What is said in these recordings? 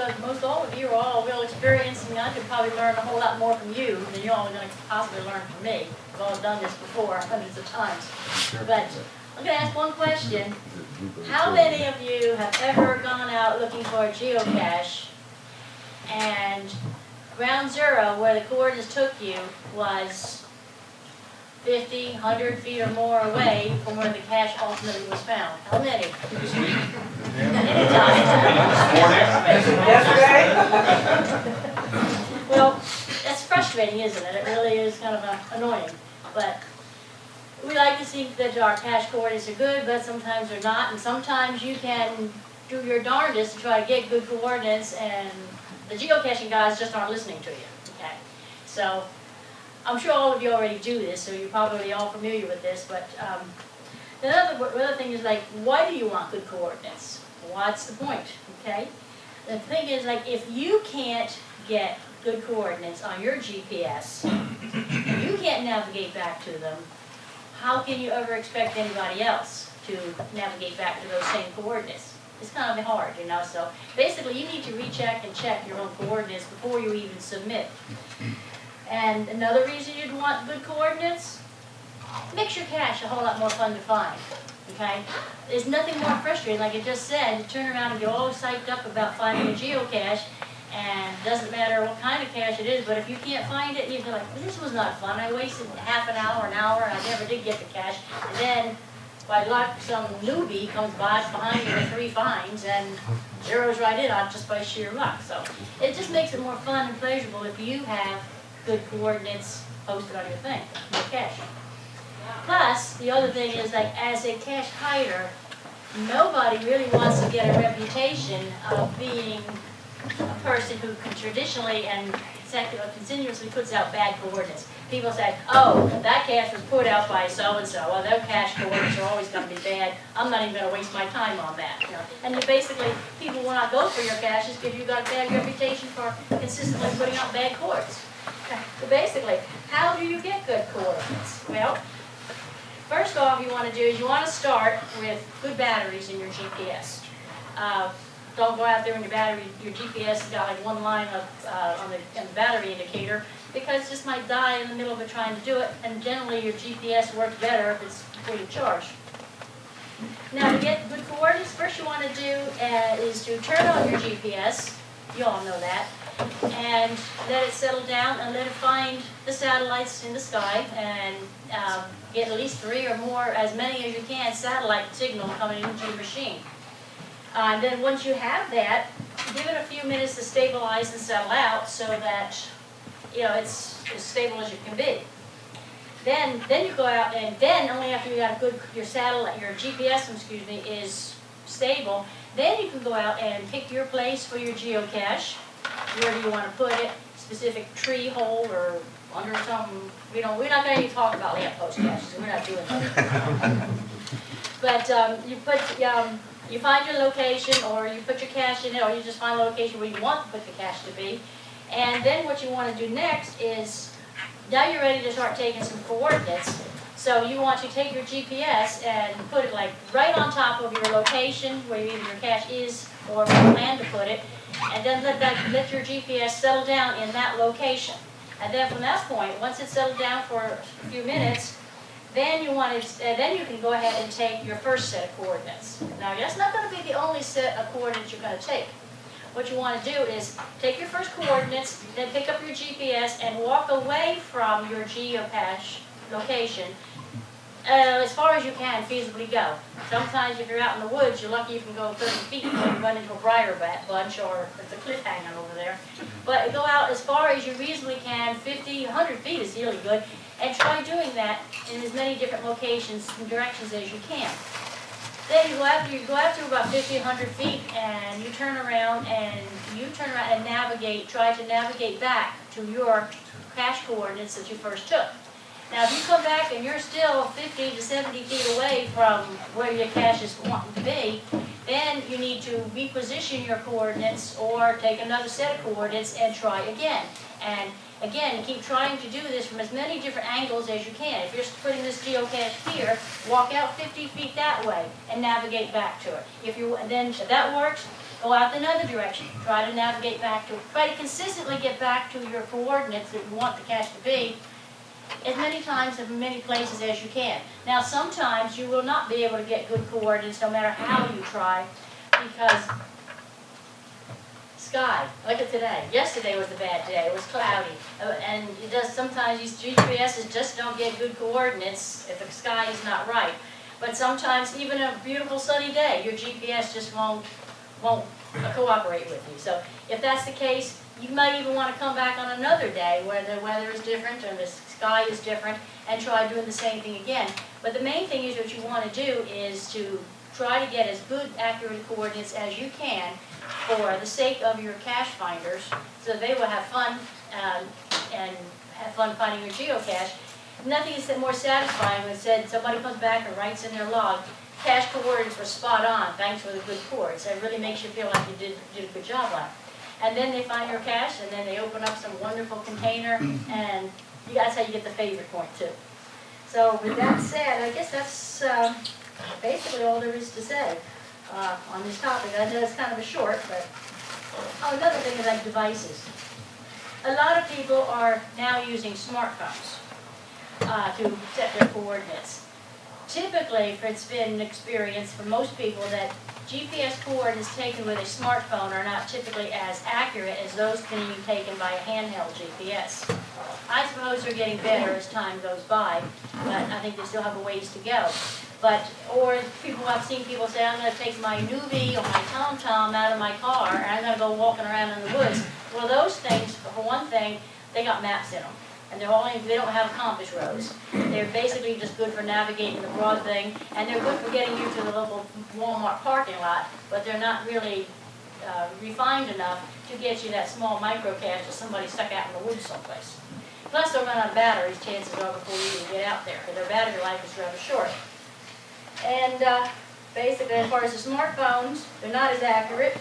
because most all of you are all real experienced, and I could probably learn a whole lot more from you than you all are going to possibly learn from me. I've all done this before hundreds of times. But I'm going to ask one question. How many of you have ever gone out looking for a geocache and ground zero, where the coordinates took you, was 50, 100 feet or more away from where the cache ultimately was found? How many? Anytime. Well, that's frustrating, isn't it? It really is kind of annoying. But we like to think that our cache coordinates are good, but sometimes they're not. And sometimes you can do your darndest to try to get good coordinates, and the geocaching guys just aren't listening to you. Okay, so I'm sure all of you already do this, so you're probably all familiar with this. But the other thing is, like, why do you want good coordinates? What's the point? Okay, the thing is, like, if you can't get good coordinates on your GPS, and you can't navigate back to them, how can you ever expect anybody else to navigate back to those same coordinates? It's kind of hard, you know. So basically, you need to recheck and check your own coordinates before you even submit. And another reason you'd want good coordinates, it makes your cache a whole lot more fun to find. Okay? There's nothing more frustrating, like I just said, to turn around and get all psyched up about finding a geocache, and it doesn't matter what kind of cache it is, but if you can't find it, you're like, well, this was not fun. I wasted half an hour, and I never did get the cache. And then, by luck, some newbie comes by behind you with 3 finds and zeroes right in on just by sheer luck. So it just makes it more fun and pleasurable if you have good coordinates posted on your thing, your cache. Plus, the other thing is, like, as a cache hider, nobody really wants to get a reputation of being a person who traditionally and continuously puts out bad coordinates. People say, oh, that cache was put out by so-and-so. Well, their cache coordinates are always going to be bad. I'm not even going to waste my time on that. You know? And basically, people will not go for your caches because you've got a bad reputation for consistently putting out bad coordinates. So basically, how do you get good coordinates? Well, first off, you want to do is you want to start with good batteries in your GPS. Don't go out there when your GPS has got like one line on the battery indicator, because it just might die in the middle of it trying to do it, and generally your GPS works better if it's fully charged. Now, to get good coordinates, first you want to do is to turn on your GPS. You all know that. And let it settle down and let it find the satellites in the sky, and get at least 3 or more, as many as you can, satellite signal coming into your machine. And then once you have that, give it a few minutes to stabilize and settle out so that, you know, it's as stable as it can be. Then you go out, and then only after you got your satellite, your GPS, excuse me, is stable, then you can go out and pick your place for your geocache. Where do you want to put it? Specific tree hole or under some, you know, we're not going to even talk about lamppost caches. We're not doing that. But you find your location, or you put your cache in it, or you just find a location where you want to put the cache to be. And then what you want to do next is, now you're ready to start taking some coordinates. So you want to take your GPS and put it like right on top of your location where either your cache is or where you plan to put it, and then let your GPS settle down in that location. And then from that point, once it's settled down for a few minutes, then you can go ahead and take your first set of coordinates. Now, that's not going to be the only set of coordinates you're going to take. What you want to do is take your first coordinates, then pick up your GPS and walk away from your geocache location as far as you can feasibly go. Sometimes if you're out in the woods, you're lucky you can go 30 feet before you run into a briar bunch or there's a cliff hanging over there. But go out as far as you reasonably can, 50, 100 feet is really good, and try doing that in as many different locations and directions as you can. Then you go out to about 50, 100 feet, and you turn around and try to navigate back to your cache coordinates that you first took. Now, if you come back and you're still 50 to 70 feet away from where your cache is wanting to be, then you need to reposition your coordinates or take another set of coordinates and try again. And again, keep trying to do this from as many different angles as you can. If you're putting this geocache here, walk out 50 feet that way and navigate back to it. If that works, go out another direction. Try to navigate back to it. Try to consistently get back to your coordinates that you want the cache to be as many times and many places as you can. Now, sometimes you will not be able to get good coordinates no matter how you try, because sky, look at today. Yesterday was a bad day. It was cloudy. And sometimes these GPSs just don't get good coordinates if the sky is not right. But sometimes even a beautiful sunny day, your GPS just won't cooperate with you. So if that's the case, you might even want to come back on another day where the weather is different and the sky is different and try doing the same thing again. But the main thing is what you want to do is to try to get as good accurate coordinates as you can for the sake of your cache finders, so they will have fun and have fun finding your geocache. Nothing is more satisfying when somebody comes back and writes in their log, cache coordinates were spot on, thanks for the good coordinates. It really makes you feel like you did a good job on it. And then they find your cache, and then they open up some wonderful container, and that's how you get the favorite point too. So with that said, I guess that's basically all there is to say on this topic. I know it's kind of a short, but another thing is like devices. A lot of people are now using smartphones to set their coordinates. Typically, it's been an experience for most people that GPS coordinates taken with a smartphone are not typically as accurate as those being taken by a handheld GPS. I suppose they're getting better as time goes by, but I think they still have a ways to go. I've seen people say, I'm going to take my Nuvi or my TomTom out of my car and I'm going to go walking around in the woods. Well, those things, for one thing, they got maps in them. And they don't have compass rose. They're basically just good for navigating the broad thing, and they're good for getting you to the local Walmart parking lot, but they're not really refined enough to get you that small micro cache that somebody stuck out in the woods someplace. Plus, they'll run out of batteries, chances are, before you even get out there, because their battery life is rather short. And basically, as far as the smartphones, they're not as accurate.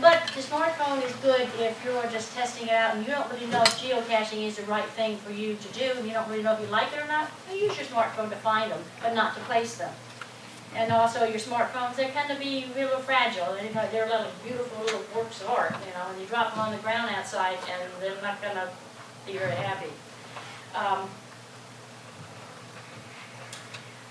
But the smartphone is good if you're just testing it out and you don't really know if geocaching is the right thing for you to do, and you don't really know if you like it or not. You use your smartphone to find them, but not to place them. And also your smartphones, they tend to be a little fragile. They're little beautiful little works of art, and you drop them on the ground outside and they're not going to be very happy.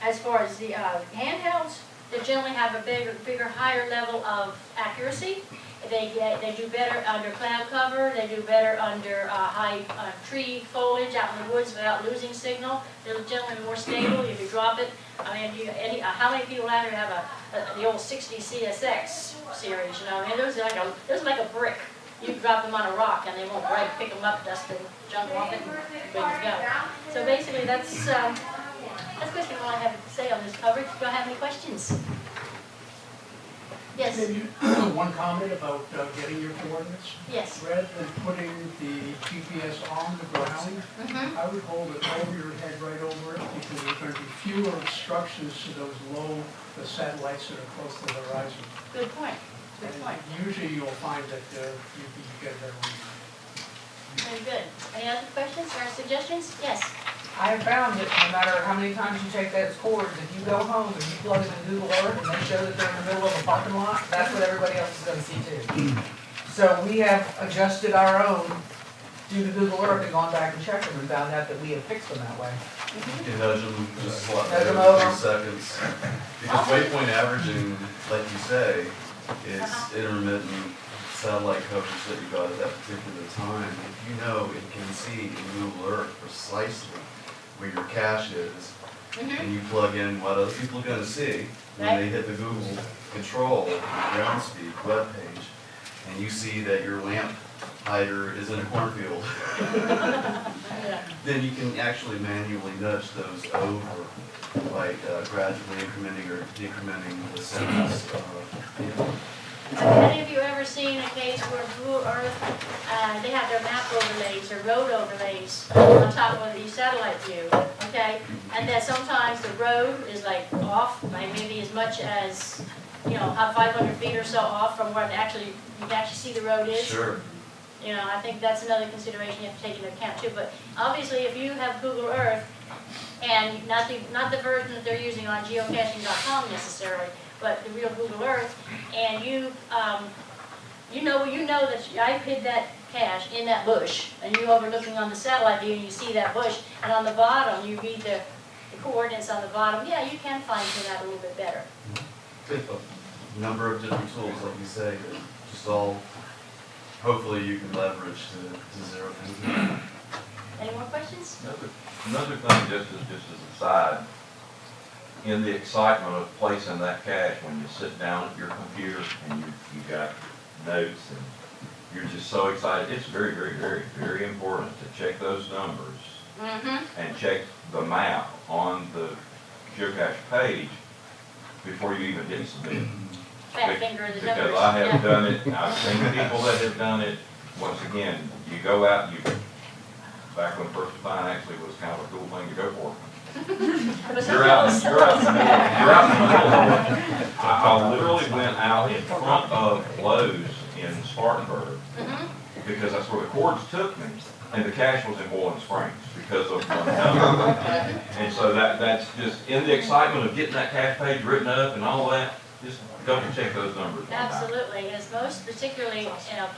As far as the handhelds, they generally have a bigger, higher level of accuracy. They do better under cloud cover. They do better under high tree foliage out in the woods without losing signal. They're generally more stable if you drop it. I mean, how many people out there have the old 60 CSX series? I mean, those are like a brick. You can drop them on a rock and they won't break. Pick them up, dust and junk off it, and ready to go. So basically, that's basically all I have to say on this coverage. Do I have any questions? Yes. Maybe one comment about getting your coordinates. Yes. Rather than putting the GPS on the ground, I would hold it over your head, right over it, because there's going to be fewer obstructions to the satellites that are close to the horizon. Good point. Good point. Usually you'll find that you get a better read. Very good. Any other questions or suggestions? Yes. I have found that no matter how many times you take those cords, if you go home and you plug them in Google Earth and they show that they're in the middle of a parking lot, that's what everybody else is going to see too. So we have adjusted our own due to Google Earth and gone back and checked them and found out that we have fixed them that way. You nudge them just Nudge them every over. 3 seconds. Because waypoint averaging, like you say, is intermittent satellite coverage that you got at that particular time. If you know it can see in Google Earth precisely where your cache is, and you plug in what other people are going to see when they hit the Google control ground speed web page, and you see that your lamp hider is in a cornfield, then you can actually manually nudge those over by gradually incrementing or decrementing the seconds. Have any of you ever seen a case where Google Earth, they have their map overlays or road overlays on top of the satellite view, okay? And that sometimes the road is like off by maybe as much as, 500 feet or so off from where you can actually see the road is? Sure. You know, I think that's another consideration you have to take into account too. But obviously, if you have Google Earth, and not the version that they're using on geocaching.com necessarily, but the real Google Earth, and you know that I hid that cache in that bush, and you overlooking on the satellite view, and you see that bush, and on the bottom you read the coordinates on the bottom. Yeah, you can fine-tune that a little bit better. A number of different tools, like you say, that just all, hopefully you can leverage to zero things in. Any more questions? Another thing, just as a side, in the excitement of placing that cache, when you sit down at your computer and you got notes and you're just so excited, it's very, very, very, very important to check those numbers and check the map on the geocache page before you even hit submit. Fat finger in the numbers. Because I have done it, I've seen people that have done it. Once again, you go out, back when First Define actually was kind of a cool thing to go for. You're out in the middle. I literally went out in front of Lowe's in Spartanburg because that's where the cords took me, and the cache was in Boiling Springs because of one number. And so that's just in the excitement of getting that cache page written up and all that. Just double check those numbers. Absolutely, it's most particularly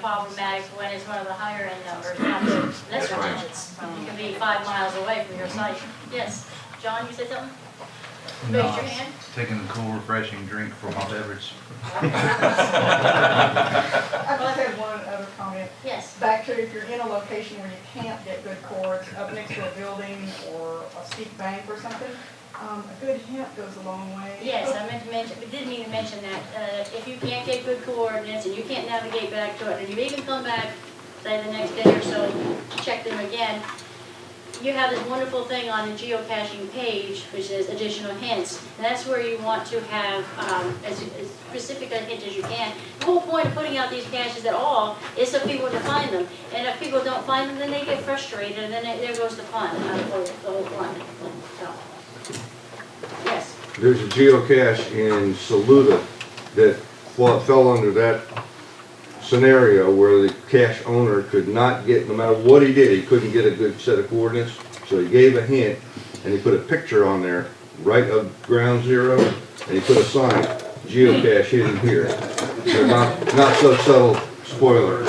problematic when it's one of the higher end numbers, not the lesser digits. You can be 5 miles away from your site. Yes, John, you said something? No, Raise your hand. taking a cool, refreshing drink for my beverage. I'd like to have one other comment. Yes. Back to if you're in a location where you can't get good cords, up next to a building or a steep bank or something, a good hint goes a long way. Yes, I meant to mention, we didn't even mention that. If you can't get good coordinates and you can't navigate back to it, and you even come back, say the next day or so, check them again, you have this wonderful thing on the geocaching page, which is additional hints. And that's where you want to have as specific a hint as you can. The whole point of putting out these caches at all is so people to find them. And if people don't find them, then they get frustrated, and then there goes the fun, the whole fun. So, yes. There's a geocache in Saluda that fell under that scenario where the cache owner could not get, no matter what he did, he couldn't get a good set of coordinates. So he gave a hint, and he put a picture on there, right of ground zero, and he put a sign, geocache hidden here. So not so subtle spoiler.